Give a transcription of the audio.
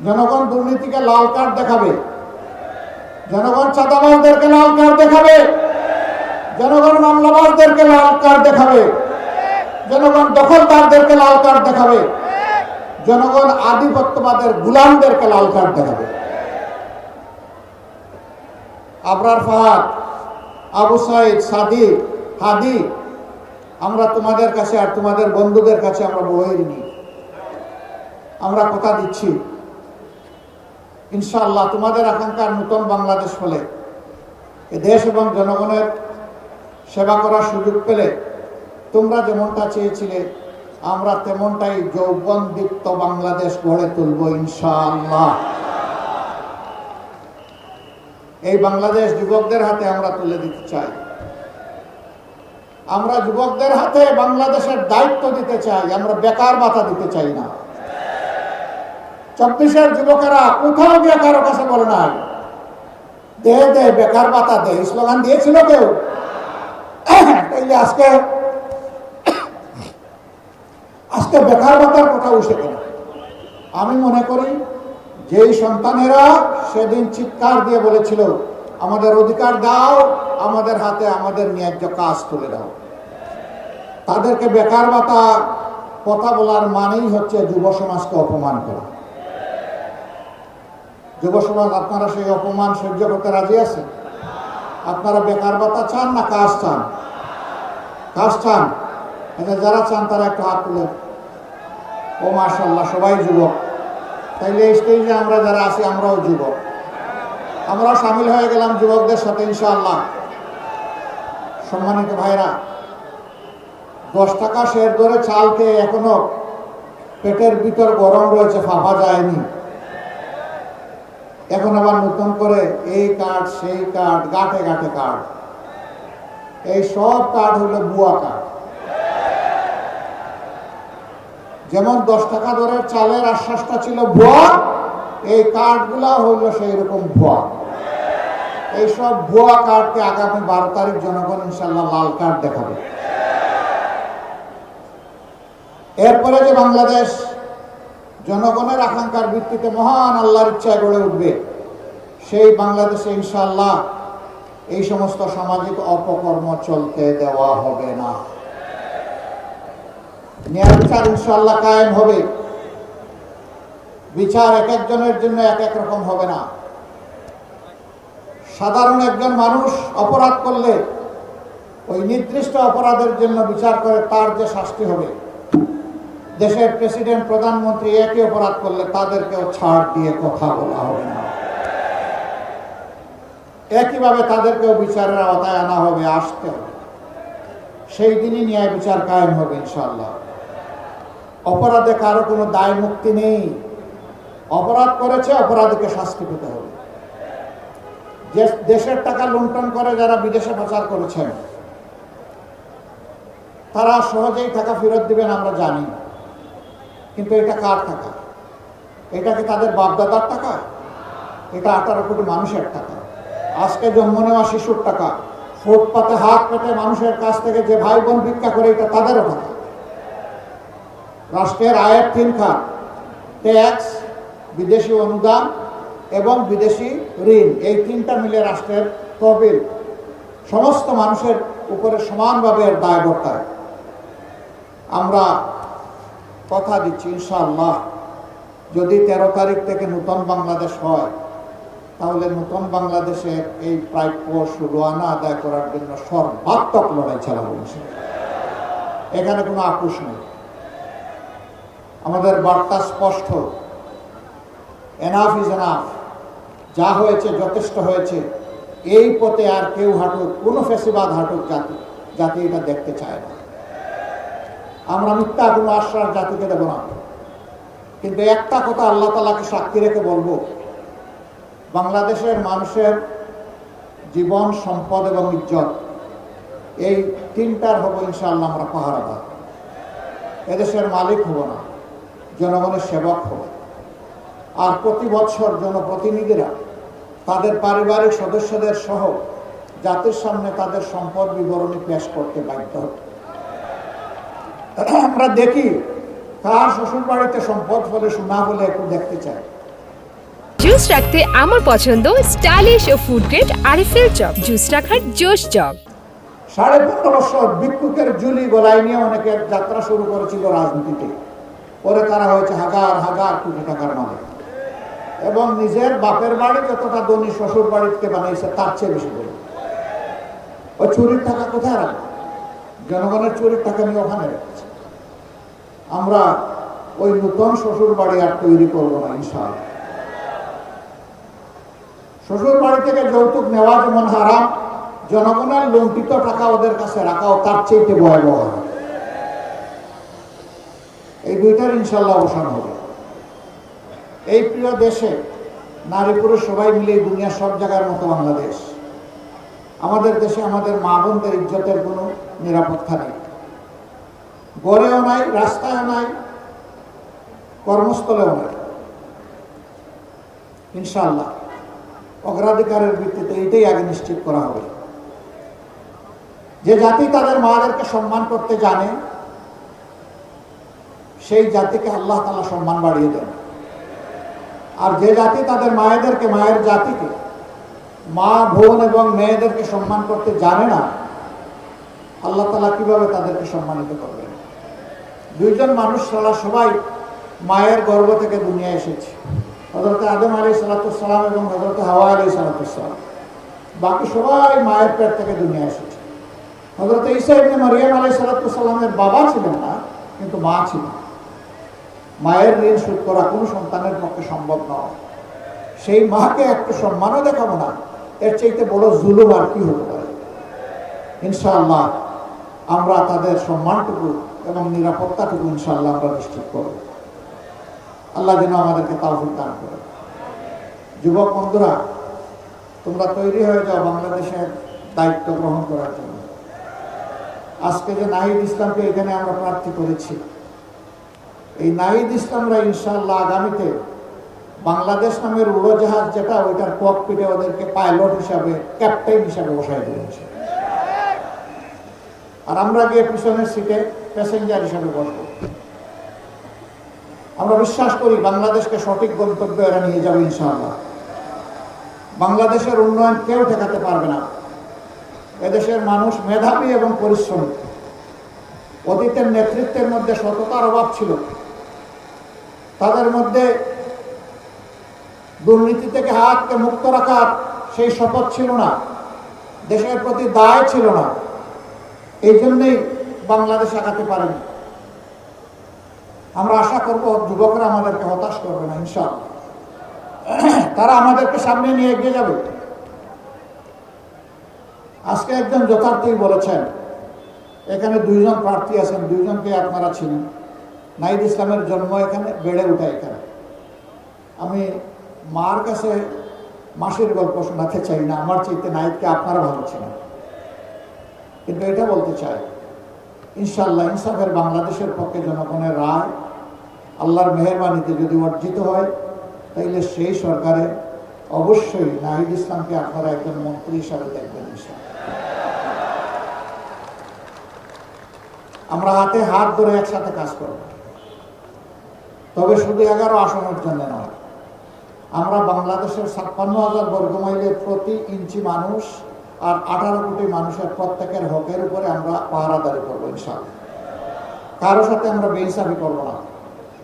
জনগণ দুর্নীতিকে লাল কার্ড দেখাবে, জনগণ চাঁদাবাজদেরকে লাল কার্ড দেখাবে, জনগণ মামলাবাজদেরকে লাল কার্ড দেখাবে, জনগণ দখলদারদেরকে লাল কার্ড দেখাবে, জনগণ আধিপত্যবাদের গুলামদেরকে লাল কার্ড দেখাবে। আবরার ফাহাদ, আবু সাইদ, সাদিক, হাদি, আমরা তোমাদের কাছে আর তোমাদের বন্ধুদের কাছে আমরা বহিনি। আমরা কথা দিচ্ছি ইনশাআল্লাহ তোমাদের আকাঙ্ক্ষার নতুন বাংলাদেশ হলে এ দেশ এবং জনগণের সেবা করার সুযোগ পেলে তোমরা যেমনটা চেয়েছিলে আমরা তেমনটাই যৌবনদীপ্ত বাংলাদেশ গড়ে তুলব ইনশাআল্লাহ। এই বাংলাদেশ যুবকদের হাতে আমরা তুলে দিতে চাই। আমরা যুবকদের হাতে বাংলাদেশের দায়িত্ব দিতে চাই, আমরা বেকার ভাতা দিতে চাই না। 24-এর যুবকেরা কোথাও গিয়ে কারো কাছে বলে নাই দে দে বেকার ভাতা দে, স্লোগান দিয়েছিল কেউ? তাইলে আজকে বেকার ভাতার কথা উঠে কেন? আমি মনে করি যেই সন্তানেরা সেদিন চিৎকার দিয়ে বলেছিল আমাদের অধিকার দাও, আমাদের হাতে আমাদের ন্যায্য কাজ তুলে দাও, তাদেরকে বেকার ভাতা কথা বলার মানেই হচ্ছে যুব সমাজকে অপমান করা। যুব সমাজ আপনারা সেই অপমান সহ্য করতে রাজি আছেন? আপনারা বেকার ভাতা চান না কাজ চান? কাজ চান? যারা চান তারা একটু হাত তুলেন। ও মাশাআল্লাহ, সবাই যুবক। তাইলে এই স্টেজে আমরা যারা আছি আমরাও যুবক, আমরাও সামিল হয়ে গেলাম যুবকদের সাথে ইনশাআল্লাহ। সম্মানিত ভাইরা, 10 টাকা শের ধরে চাল খেয়ে এখনো পেটের ভিতর গরম রয়েছে, ফাঁপা যায়নি। এখন আবার নতুন করে এই কার্ড সেই কার্ড, গাঁটে গাঁটে কার্ড। এই সব কার্ড হলো ভুয়া কার্ড। যেমন 10 টাকা দরের চালের আশ্বাসটা ছিল ভুয়া, এই কার্ডগুলা হইলো সেই রকম ভুয়া। এই সব ভুয়া কার্ডকে আগামী 12 তারিখ জনগণ ইনশাল্লাহ লাল কার্ড দেখাবে। এরপরে যে বাংলাদেশ জনগণের আকাঙ্ক্ষার ভিত্তিতে মহান আল্লাহর ইচ্ছায় গড়ে উঠবে, সেই বাংলাদেশে ইনশাআল্লাহ এই সমস্ত সামাজিক অপকর্ম চলতে দেওয়া হবে না। ন্যায় বিচার ইনশাআল্লাহ কায়েম হবে। বিচার এক একজনের জন্য এক এক রকম হবে না। সাধারণ একজন মানুষ অপরাধ করলে ওই নির্দিষ্ট অপরাধের জন্য বিচার করে তার যে শাস্তি হবে, দেশের প্রেসিডেন্ট প্রধানমন্ত্রী একই অপরাধ করলে তাদেরকেও ছাড় দিয়ে কথা বলা হবে না। একইভাবে তাদেরকেও বিচারের আওতায় আনা হবে, আসতে হবে। সেই দিনই ন্যায় বিচার কায়েম হবে ইনশাআল্লাহ। অপরাধে কারো কোনো দায় মুক্তি নেই। অপরাধ করেছে, অপরাধীকে শাস্তি পেতে হবে। দেশের টাকা লুণ্ঠন করে যারা বিদেশে পাচার করেছেন তারা সহজেই টাকা ফেরত দিবেন আমরা জানি, কিন্তু এটা কার টাকা? এটা কি তাদের বাপদাদার টাকা? এটা 18 কোটি মানুষের টাকা। আজকে জন্ম নেওয়া শিশুর টাকা। ফুটপাতে হাত পেতে মানুষের কাছ থেকে যে ভাই বোন ভিক্ষা করে, এটা তাদেরও টাকা। রাষ্ট্রের আয়ের 3 খাত, ট্যাক্স, বিদেশি অনুদান এবং বিদেশি ঋণ, এই 3টা মিলে রাষ্ট্রের তহবিল সমস্ত মানুষের উপরে সমানভাবে এর দায় বর্তায়। আমরা কথা দিচ্ছি ইনশাআল্লাহ যদি 13 তারিখ থেকে নতুন বাংলাদেশ হয়, তাহলে নতুন বাংলাদেশের এই প্রাপ্য সুরানা আদায় করার জন্য সর্বাত্মক লড়াই চালাবো। এখানে কোনো আপোষ নেই। আমাদের বার্তা স্পষ্ট, এনাফ ইজ এনাফ। যা হয়েছে যথেষ্ট হয়েছে। এই পথে আর কেউ হাঁটুক, কোনো ফেসিবাদ হাঁটুক জাতি এটা দেখতে চায় না। আমরা মিথ্যা কোনো আশ্বাস জাতিকে দেব না। কিন্তু একটা কথা আল্লাহ তাআলাকে সাক্ষী রেখে বলবো, বাংলাদেশের মানুষের জীবন, সম্পদ এবং ইজ্জত, এই 3টার হবো ইনশাআল্লাহ আমরা পাহারাদার। এদেশের মালিক হব না, জনগণের সেবক হব। আর প্রতি বছর জনপ্রতিনিধিরা তাদের পারিবারিক সদস্যদের সহ জাতির সামনে তাদের সম্পদ বিবরণী পেশ করতে বাধ্য হবে। আমরা দেখি কার শ্বশুর বাড়িতে সম্পদ ফলে সোনা বলে একটু দেখতে চাই। জুস রাখতে আমার পছন্দ স্টাইলিশ ও ফুড গ্রেড আরএফএল চক। জুস রাখার জোশ জগ। 15.5 বছর ভিক্ষুকের ঝুলি গলায় নিয়ে অনেকের যাত্রা শুরু করেছিল রাজনীতিতে। পরে তারা হয়েছে হাজার হাজার কোটি টাকার মালিক এবং নিজের বাপের বাড়ি যতটা ধনী শ্বশুর বাড়িতে বানাইছে তার চেয়ে বেশি করে। ওই চুরির টাকা কোথায় রাখবে? জনগণের চুরির টাকা নিয়ে ওখানে রেখেছে। আমরা ওই নতুন শ্বশুর বাড়ি আর তৈরি করবো না ইনশাআল্লাহ। শ্বশুর বাড়ি থেকে যৌতুক নেওয়া যেমন হারাম, জনগণের লুণ্ঠিত টাকা ওদের কাছে রাখাও তার চেয়ে ভয়াবহ। এই দুইটার ইনশাল্লাহ অবসান হবে। এই প্রিয় দেশে নারী পুরুষ সবাই মিলে দুনিয়ার সব জায়গার মতো বাংলাদেশ। আমাদের দেশে আমাদের মা বোনদের ইজ্জতের কোনো নিরাপত্তা নেই, গড়েও নাই, রাস্তায়ও নাই, কর্মস্থলেও নাই। ইনশাআল্লাহ অগ্রাধিকারের ভিত্তিতে এইটাই আগে নিশ্চিত করা হবে। যে জাতি তাদের মাদেরকে সম্মান করতে জানে সেই জাতিকে আল্লাহ তাআলা সম্মান বাড়িয়ে দেন। আর যে জাতি তাদের মায়েদেরকে, মায়ের জাতিকে, মা বোন এবং মেয়েদেরকে সম্মান করতে জানে না, আল্লাহ তাআলা কিভাবে তাদেরকে সম্মানিত করবেন? দুইজন মানুষ ছাড়া সবাই মায়ের গর্ভ থেকে দুনিয়ায় এসেছে। হযরত আদম আলাইহিস সালাম এবং হযরত হাওয়া আলাইহিস সালাম, বাকি সবাই মায়ের পেট থেকে দুনিয়ায় এসেছে। হযরত ঈসা ইবনে মারইয়াম আলাইহিস সালামের বাবা ছিলেন না, কিন্তু মা ছিলেন। মায়ের ঋণ শোধ করা কোনো সন্তানের পক্ষে সম্ভব নয়। সেই মাকে একটু সম্মানও দেখাবো না, এর চাইতে বড় জুলুম আর কি হতে পারে? ইনশাআল্লাহ আমরা তাদের সম্মানটুকু এবং নিরাপত্তাটুকু ইনশাআল্লাহ আমরা নিশ্চিত করব। আল্লাহ যেন আমাদেরকে তাওফিক দান করে। যুবক বন্ধুরা, তোমরা তৈরি হয়ে যাও বাংলাদেশের দায়িত্ব গ্রহণ করার জন্য। আজকে যে নাহিদ ইসলামকে এখানে আমরা প্রার্থী করেছি, এই নাহিদ ইসলামরা ইনশাআল্লাহ আগামীতে বাংলাদেশ নামের উড়োজাহাজ যেটা, ওইটার ককপিটে ওদেরকে পাইলট হিসাবে, ক্যাপ্টেন হিসাবে বসাই দিয়েছে। আর আমরা গিয়ে পিছনের সিটে প্যাসেঞ্জার হিসাবে বসবো। আমরা বিশ্বাস করি বাংলাদেশকে সঠিক গন্তব্যে এরা নিয়ে যাবে ইনশাআল্লাহ। বাংলাদেশের উন্নয়ন কেউ ঠেকাতে পারবে না। এদেশের মানুষ মেধাবী এবং পরিশ্রমী। অতীতের নেতৃত্বের মধ্যে সততার অভাব ছিল, তাদের মধ্যে দুর্নীতি থেকে হাতকে মুক্ত রাখার সেই শপথ ছিল না, দেশের প্রতি দায় ছিল না। এই জন্যই বাংলাদেশ আগাতে পারেনি। আমরা আশা করব যুবকরা আমাদেরকে হতাশ করবে না ইনশাআল্লাহ। তারা আমাদেরকে সামনে নিয়ে এগিয়ে যাবে। আজকে একজন যথার্থই বলেছেন, এখানে দুইজন প্রার্থী আছেন, দুইজনকে আপনারা ছিলেন। নাহিদ ইসলামের জন্ম এখানে, বেড়ে ওঠা এখানে। আমি মার কাছে মাসির গল্প শোনাতে চাই না, আমার চাইতে নাহিদকে আপনারা ভালো ছিলেন। কিন্তু এটা বলতে চাই, ইনশাআল্লাহ ইনসাফের বাংলাদেশের পক্ষে জনগণের রায় আল্লাহর মেহেরবানিতে যদি অর্জিত হয়, তাইলে সেই সরকারে অবশ্যই নাহিদ ইসলামকে আপনারা একজন মন্ত্রী হিসাবে দেখবেন ইনশাআল্লাহ। আমরা হাতে হাত ধরে একসাথে কাজ করব, তবে শুধু 11 আসনের জন্য নয়। আমরা বাংলাদেশের 56,000 বর্গমাইলের প্রতি ইঞ্চি মানুষ আর 18 কোটি মানুষের প্রত্যেকের হকের উপরে আমরা পাহারাদারি করবো ইনশাআল্লাহ। কারো সাথে আমরা বেইনসাফি করবো না।